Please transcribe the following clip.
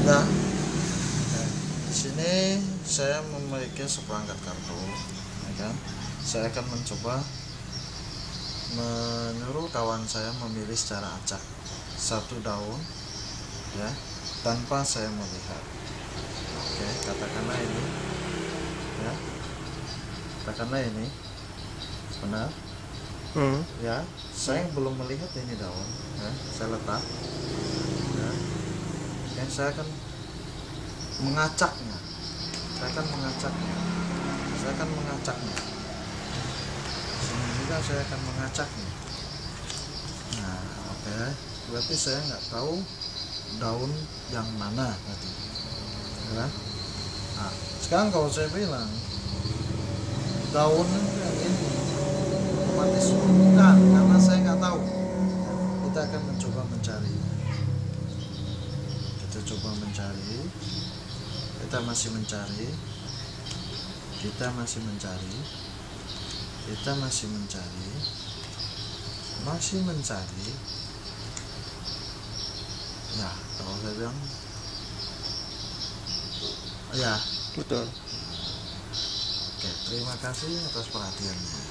Ya, di sini saya memiliki seperangkat kartu, ya kan? Saya akan mencoba menyuruh kawan saya memilih secara acak satu daun, ya, tanpa saya melihat. Oke, katakanlah ini, ya, katakanlah ini, benar, ya. Saya belum melihat ini daun, ya. Saya letak, ya. Dan saya akan mengacaknya. Saya akan mengacaknya. Sini juga saya akan mengacaknya. Nah, oke. Berarti saya nggak tahu daun yang mana tadi, ya. Nah, sekarang kalau saya bilang daun yang ini, otomatis bukan, karena saya nggak tahu. Kita akan mencoba mencari. Kita coba mencari. Kita masih mencari. Kita masih mencari. Kita masih mencari. Masih mencari. Ya, kalau saya bilang, ya, Betul. oke, terima kasih atas perhatiannya.